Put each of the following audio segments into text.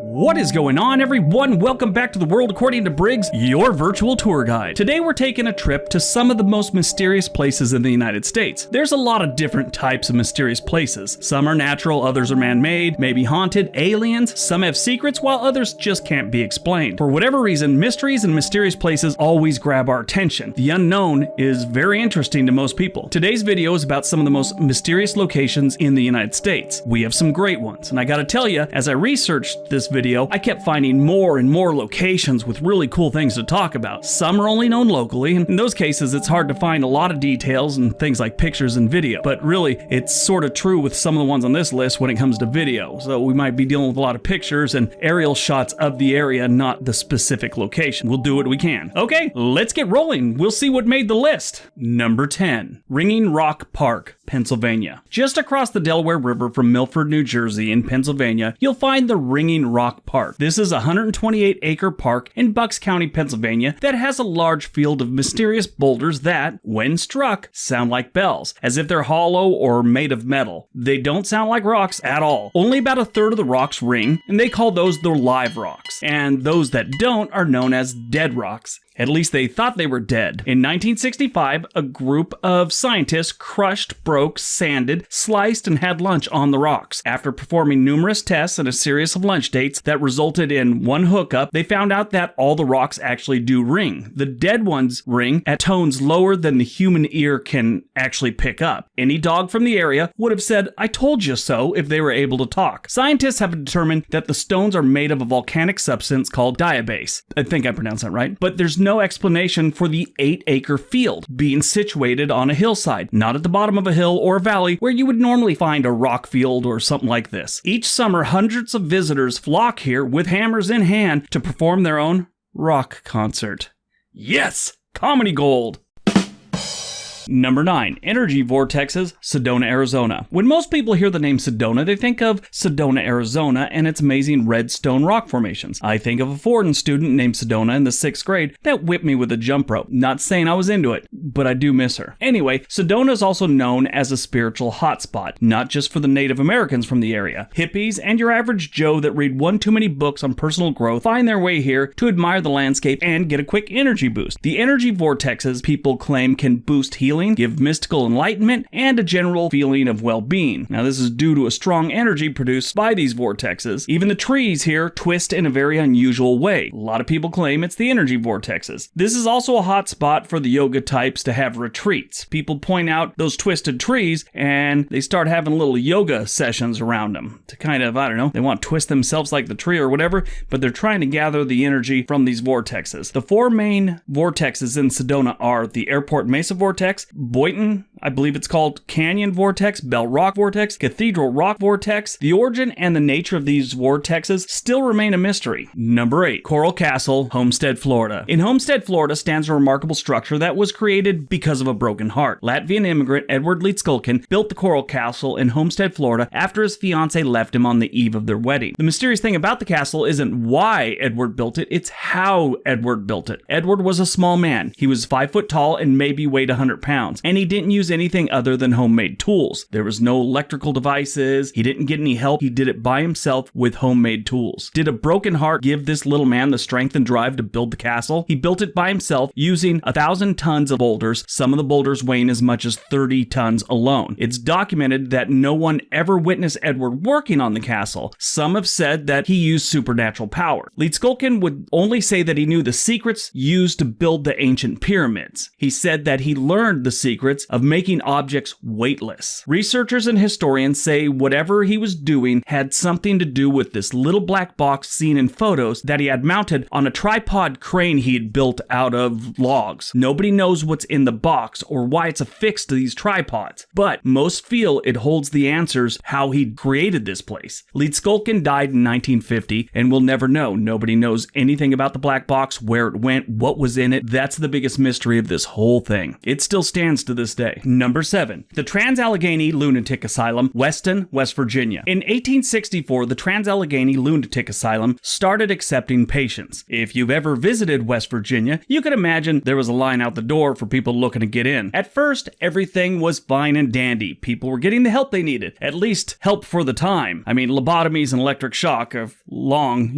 What is going on, everyone? Welcome back to The World According to Briggs, your virtual tour guide. Today we're taking a trip to some of the most mysterious places in the United States. There's a lot of different types of mysterious places. Some are natural, others are man-made, maybe haunted, aliens, some have secrets, while others just can't be explained. For whatever reason, mysteries and mysterious places always grab our attention. The unknown is very interesting to most people. Today's video is about some of the most mysterious locations in the United States. We have some great ones, and I gotta tell you, as I researched this video, I kept finding more and more locations with really cool things to talk about. Some are only known locally, and in those cases it's hard to find a lot of details and things like pictures and video. But really, it's sort of true with some of the ones on this list when it comes to video. So we might be dealing with a lot of pictures and aerial shots of the area, not the specific location. We'll do what we can. Okay, let's get rolling. We'll see what made the list. Number 10, Ringing Rock Park, Pennsylvania. Just across the Delaware River from Milford, New Jersey in Pennsylvania, you'll find the Ringing Rock Park. This is a 128-acre park in Bucks County, Pennsylvania that has a large field of mysterious boulders that, when struck, sound like bells, as if they're hollow or made of metal. They don't sound like rocks at all. Only about a third of the rocks ring, and they call those the live rocks. And those that don't are known as dead rocks. At least they thought they were dead. In 1965, a group of scientists crushed, broke, sanded, sliced, and had lunch on the rocks. After performing numerous tests and a series of lunch dates that resulted in one hookup, they found out that all the rocks actually do ring. The dead ones ring at tones lower than the human ear can actually pick up. Any dog from the area would have said, "I told you so," if they were able to talk. Scientists have determined that the stones are made of a volcanic substance called diabase. I think I pronounced that right. But there's no explanation for the 8-acre field being situated on a hillside, not at the bottom of a hill or a valley where you would normally find a rock field or something like this. Each summer, hundreds of visitors flock here with hammers in hand to perform their own rock concert. Yes! Comedy gold! Number 9, Energy Vortexes, Sedona, Arizona. When most people hear the name Sedona, they think of Sedona, Arizona and its amazing red stone rock formations. I think of a Fordham student named Sedona in the 6th grade that whipped me with a jump rope. Not saying I was into it, but I do miss her. Anyway, Sedona is also known as a spiritual hotspot, not just for the Native Americans from the area. Hippies and your average Joe that read one too many books on personal growth find their way here to admire the landscape and get a quick energy boost. The energy vortexes people claim can boost healing, give mystical enlightenment, and a general feeling of well-being. Now, this is due to a strong energy produced by these vortexes. Even the trees here twist in a very unusual way. A lot of people claim it's the energy vortexes. This is also a hot spot for the yoga types to have retreats. People point out those twisted trees, and they start having little yoga sessions around them to kind of, I don't know, they want to twist themselves like the tree or whatever, but they're trying to gather the energy from these vortexes. The 4 main vortexes in Sedona are the Airport Mesa Vortex, Boynton, I believe it's called Canyon Vortex, Bell Rock Vortex, Cathedral Rock Vortex. The origin and the nature of these vortexes still remain a mystery. Number 8, Coral Castle, Homestead, Florida. In Homestead, Florida stands a remarkable structure that was created because of a broken heart. Latvian immigrant Edward Leetskulkin built the Coral Castle in Homestead, Florida after his fiancée left him on the eve of their wedding. The mysterious thing about the castle isn't why Edward built it, it's how Edward built it. Edward was a small man. He was 5 foot tall and maybe weighed 100 pounds, and he didn't use anything other than homemade tools. There was no electrical devices. He didn't get any help. He did it by himself with homemade tools. Did a broken heart give this little man the strength and drive to build the castle? He built it by himself using 1,000 tons of boulders, some of the boulders weighing as much as 30 tons alone. It's documented that no one ever witnessed Edward working on the castle. Some have said that he used supernatural power. Leetskulkin would only say that he knew the secrets used to build the ancient pyramids. He said that he learned the secrets of making objects weightless. Researchers and historians say whatever he was doing had something to do with this little black box seen in photos that he had mounted on a tripod crane he had built out of logs. Nobody knows what's in the box or why it's affixed to these tripods, but most feel it holds the answers how he created this place. Leetskulkin died in 1950 and we'll never know. Nobody knows anything about the black box, where it went, what was in it. That's the biggest mystery of this whole thing. It still stands to this day. Number 7. The Trans-Allegheny Lunatic Asylum, Weston, West Virginia. In 1864, the Trans-Allegheny Lunatic Asylum started accepting patients. If you've ever visited West Virginia, you can imagine there was a line out the door for people looking to get in. At first, everything was fine and dandy. People were getting the help they needed. At least, help for the time. I mean, lobotomies and electric shock have long,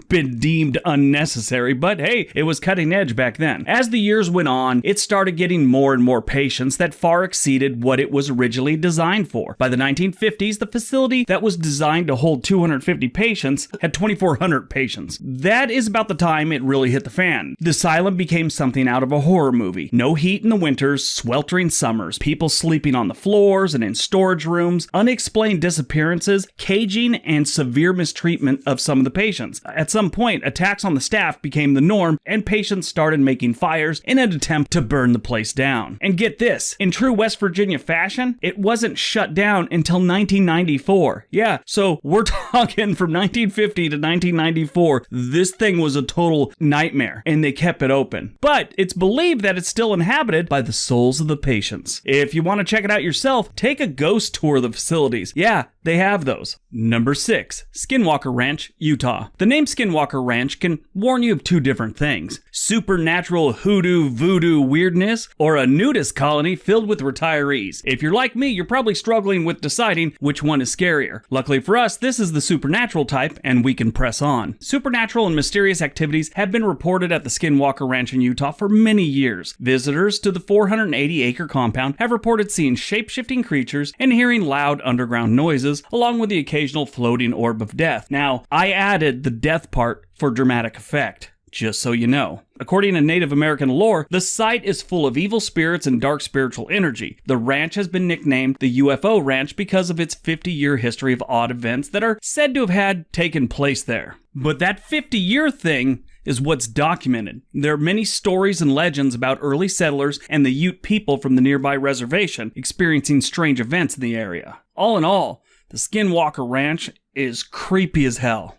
been deemed unnecessary, but hey, it was cutting edge back then. As the years went on, it started getting more and more patients that far exceeded what it was originally designed for. By the 1950s, the facility that was designed to hold 250 patients had 2,400 patients. That is about the time it really hit the fan. The asylum became something out of a horror movie. No heat in the winters, sweltering summers, people sleeping on the floors and in storage rooms, unexplained disappearances, caging, and severe mistreatment of some of the patients. At some point, attacks on the staff became the norm, and patients started making fires in an attempt to burn the place down. And get this, in true West Virginia fashion, it wasn't shut down until 1994. Yeah, so we're talking from 1950 to 1994, this thing was a total nightmare, and they kept it open. But it's believed that it's still inhabited by the souls of the patients. If you want to check it out yourself, take a ghost tour of the facilities. Yeah, they have those. Number 6. Skinwalker Ranch, Utah. The name Skinwalker Ranch can warn you of two different things: supernatural hoodoo voodoo weirdness, or a nudist colony filled with retirees. If you're like me, you're probably struggling with deciding which one is scarier. Luckily for us, this is the supernatural type, and we can press on. Supernatural and mysterious activities have been reported at the Skinwalker Ranch in Utah for many years. Visitors to the 480-acre compound have reported seeing shape-shifting creatures and hearing loud underground noises, along with the occasional floating orb of death. Now, I added the death part for dramatic effect, just so you know. According to Native American lore, the site is full of evil spirits and dark spiritual energy. The ranch has been nicknamed the UFO Ranch because of its 50-year history of odd events that are said to have had taken place there. But that 50-year thing is what's documented. There are many stories and legends about early settlers and the Ute people from the nearby reservation experiencing strange events in the area. All in all, the Skinwalker Ranch is creepy as hell.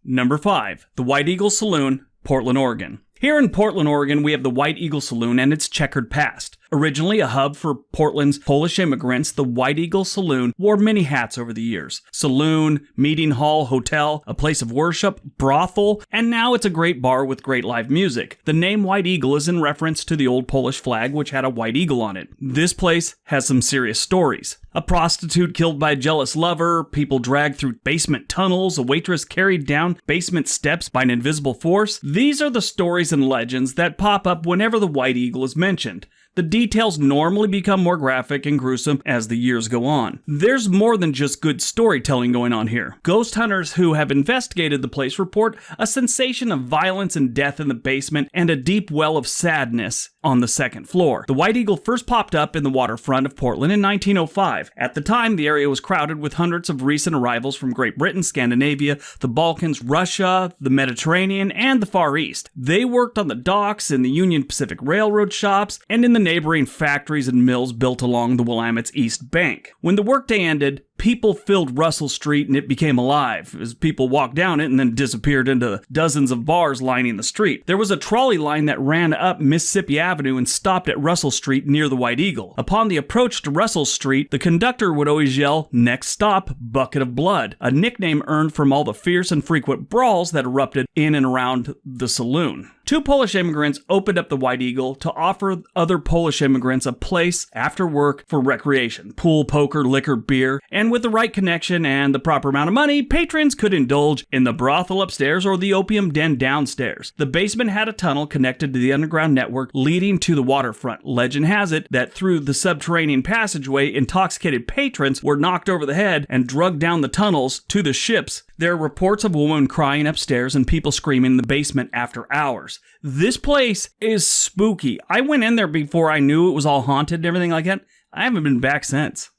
Number 5. The White Eagle Saloon, Portland, Oregon. Here in Portland, Oregon, we have the White Eagle Saloon and its checkered past. Originally a hub for Portland's Polish immigrants, the White Eagle Saloon wore many hats over the years. Saloon, meeting hall, hotel, a place of worship, brothel, and now it's a great bar with great live music. The name White Eagle is in reference to the old Polish flag, which had a white eagle on it. This place has some serious stories. A prostitute killed by a jealous lover, people dragged through basement tunnels, a waitress carried down basement steps by an invisible force. These are the stories and legends that pop up whenever the White Eagle is mentioned. The details normally become more graphic and gruesome as the years go on. There's more than just good storytelling going on here. Ghost hunters who have investigated the place report a sensation of violence and death in the basement and a deep well of sadness on the second floor. The White Eagle first popped up in the waterfront of Portland in 1905. At the time, the area was crowded with hundreds of recent arrivals from Great Britain, Scandinavia, the Balkans, Russia, the Mediterranean, and the Far East. They worked on the docks, in the Union Pacific Railroad shops, and in the neighboring factories and mills built along the Willamette's east bank. When the workday ended, people filled Russell Street and it became alive as people walked down it and then disappeared into dozens of bars lining the street. There was a trolley line that ran up Mississippi Avenue and stopped at Russell Street near the White Eagle. Upon the approach to Russell Street, the conductor would always yell, "Next stop, Bucket of Blood," a nickname earned from all the fierce and frequent brawls that erupted in and around the saloon. Two Polish immigrants opened up the White Eagle to offer other Polish immigrants a place after work for recreation. Pool, poker, liquor, beer, and with the right connection and the proper amount of money, patrons could indulge in the brothel upstairs or the opium den downstairs. The basement had a tunnel connected to the underground network leading to the waterfront. Legend has it that through the subterranean passageway, intoxicated patrons were knocked over the head and drugged down the tunnels to the ships. There are reports of women crying upstairs and people screaming in the basement after hours. This place is spooky. I went in there before I knew it was all haunted and everything like that. I haven't been back since.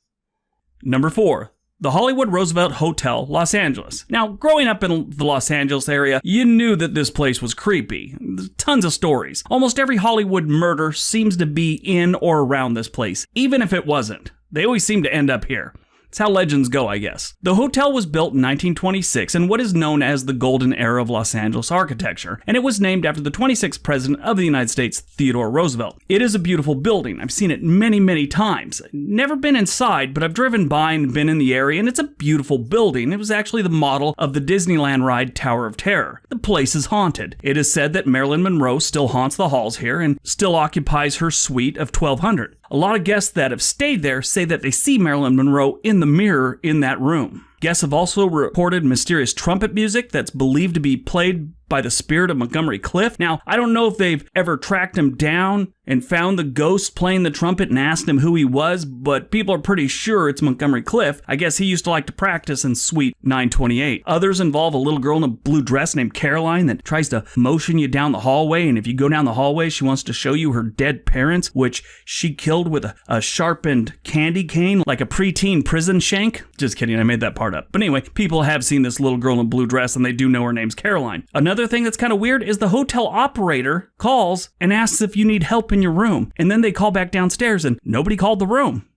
Number 4. The Hollywood Roosevelt Hotel, Los Angeles. Now, growing up in the Los Angeles area, you knew that this place was creepy. There's tons of stories. Almost every Hollywood murder seems to be in or around this place, even if it wasn't. They always seem to end up here. It's how legends go, I guess. The hotel was built in 1926 in what is known as the Golden Era of Los Angeles architecture, and it was named after the 26th President of the United States, Theodore Roosevelt. It is a beautiful building. I've seen it many, many times. Never been inside, but I've driven by and been in the area, and it's a beautiful building. It was actually the model of the Disneyland ride Tower of Terror. The place is haunted. It is said that Marilyn Monroe still haunts the halls here and still occupies her suite of 1200. A lot of guests that have stayed there say that they see Marilyn Monroe in the mirror in that room. Guests have also reported mysterious trumpet music that's believed to be played by the spirit of Montgomery Clift. Now, I don't know if they've ever tracked him down and found the ghost playing the trumpet and asked him who he was, but people are pretty sure it's Montgomery Clift. I guess he used to like to practice in Suite 928. Others involve a little girl in a blue dress named Caroline that tries to motion you down the hallway, and if you go down the hallway, she wants to show you her dead parents, which she killed with a sharpened candy cane, like a preteen prison shank. Just kidding, I made that part up. But anyway, people have seen this little girl in a blue dress, and they do know her name's Caroline. Another thing that's kind of weird is the hotel operator calls and asks if you need help in your room, and then they call back downstairs and nobody called the room.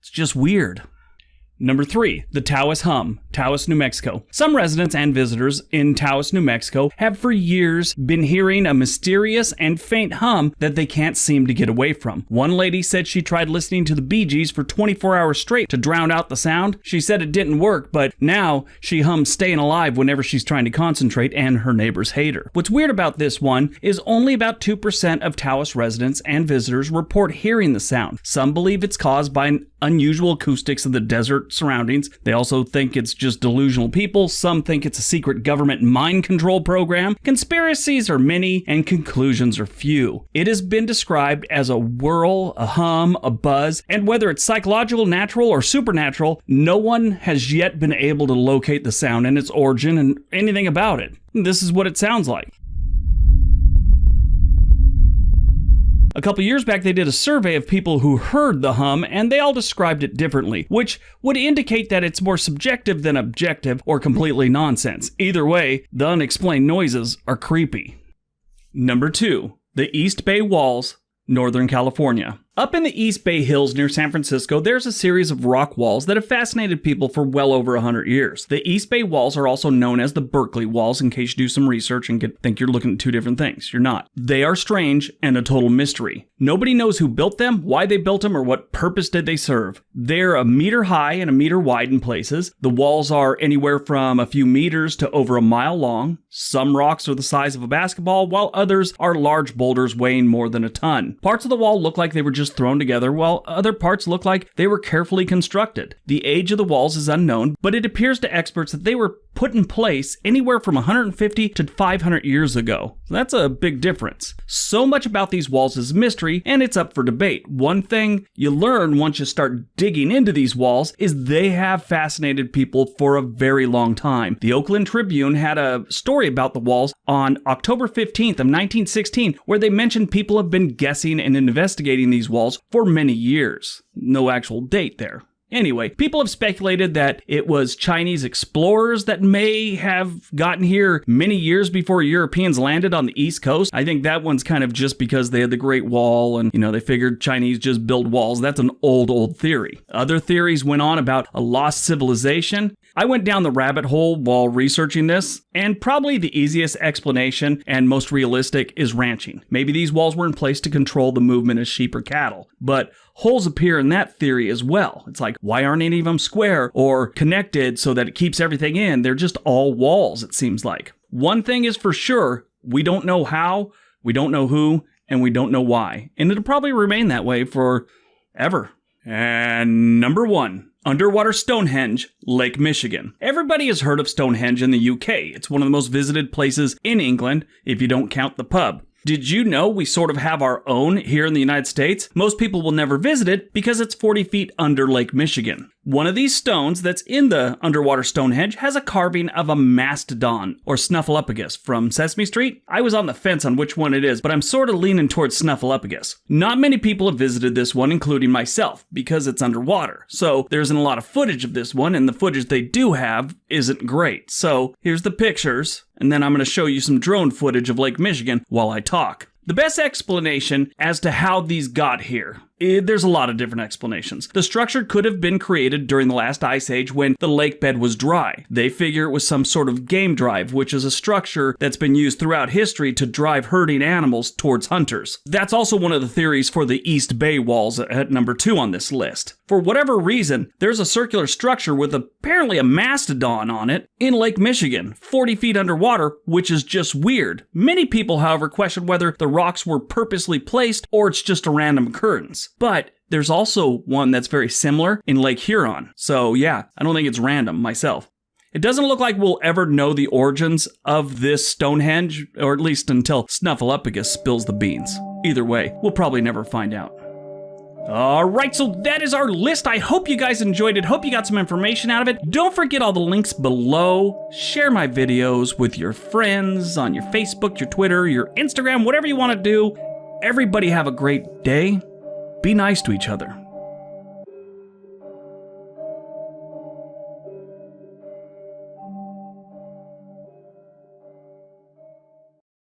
It's just weird. Number 3, the Taos Hum, Taos, New Mexico. Some residents and visitors in Taos, New Mexico have for years been hearing a mysterious and faint hum that they can't seem to get away from. One lady said she tried listening to the Bee Gees for 24 hours straight to drown out the sound. She said it didn't work, but now she hums Staying Alive whenever she's trying to concentrate, and her neighbors hate her. What's weird about this one is only about 2% of Taos residents and visitors report hearing the sound. Some believe it's caused by unusual acoustics of the desert surroundings. They also think it's just delusional people. Some think it's a secret government mind control program. Conspiracies are many and conclusions are few. It has been described as a whirl, a hum, a buzz, and whether it's psychological, natural, or supernatural, no one has yet been able to locate the sound and its origin and anything about it. This is what it sounds like. A couple years back, they did a survey of people who heard the hum, and they all described it differently, which would indicate that it's more subjective than objective or completely nonsense. Either way, the unexplained noises are creepy. Number 2, the East Bay Walls, Northern California. Up in the East Bay Hills near San Francisco, there's a series of rock walls that have fascinated people for well over 100 years. The East Bay Walls are also known as the Berkeley Walls, in case you do some research and think you're looking at two different things. You're not. They are strange and a total mystery. Nobody knows who built them, why they built them, or what purpose did they serve. They're a meter high and a meter wide in places. The walls are anywhere from a few meters to over a mile long. Some rocks are the size of a basketball, while others are large boulders weighing more than a ton. Parts of the wall look like they were just thrown together, while other parts look like they were carefully constructed. The age of the walls is unknown, but it appears to experts that they were put in place anywhere from 150 to 500 years ago. That's a big difference. So much about these walls is mystery, and it's up for debate. One thing you learn once you start digging into these walls is they have fascinated people for a very long time. The Oakland Tribune had a story about the walls on October 15th of 1916, where they mentioned people have been guessing and investigating these walls for many years. No actual date there. Anyway, people have speculated that it was Chinese explorers that may have gotten here many years before Europeans landed on the East Coast. I think that one's kind of just because they had the Great Wall and, they figured Chinese just build walls. That's an old theory. Other theories went on about a lost civilization. I went down the rabbit hole while researching this, and probably the easiest explanation and most realistic is ranching. Maybe these walls were in place to control the movement of sheep or cattle, but holes appear in that theory as well. It's like, why aren't any of them square or connected so that it keeps everything in? They're just all walls, it seems like. One thing is for sure, we don't know how, we don't know who, and we don't know why. And it'll probably remain that way for ever. And number 1. Underwater Stonehenge, Lake Michigan. Everybody has heard of Stonehenge in the UK. It's one of the most visited places in England, if you don't count the pub. Did you know we sort of have our own here in the United States? Most people will never visit it because it's 40 feet under Lake Michigan. One of these stones that's in the underwater Stonehenge has a carving of a mastodon, or Snuffleupagus, from Sesame Street. I was on the fence on which one it is, but I'm sort of leaning towards Snuffleupagus. Not many people have visited this one, including myself, because it's underwater. So there isn't a lot of footage of this one, and the footage they do have isn't great. So here's the pictures, and then I'm going to show you some drone footage of Lake Michigan while I talk. The best explanation as to how these got here There's a lot of different explanations. The structure could have been created during the last ice age when the lake bed was dry. They figure it was some sort of game drive, which is a structure that's been used throughout history to drive herding animals towards hunters. That's also one of the theories for the East Bay walls at number 2 on this list. For whatever reason, there's a circular structure with apparently a mastodon on it in Lake Michigan, 40 feet underwater, which is just weird. Many people, however, question whether the rocks were purposely placed or it's just a random occurrence. But there's also one that's very similar in Lake Huron. So yeah, I don't think it's random myself. It doesn't look like we'll ever know the origins of this Stonehenge, or at least until Snuffleupagus spills the beans. Either way, we'll probably never find out. Alright, so that is our list. I hope you guys enjoyed it. Hope you got some information out of it. Don't forget all the links below. Share my videos with your friends on your Facebook, your Twitter, your Instagram, whatever you want to do. Everybody have a great day. Be nice to each other.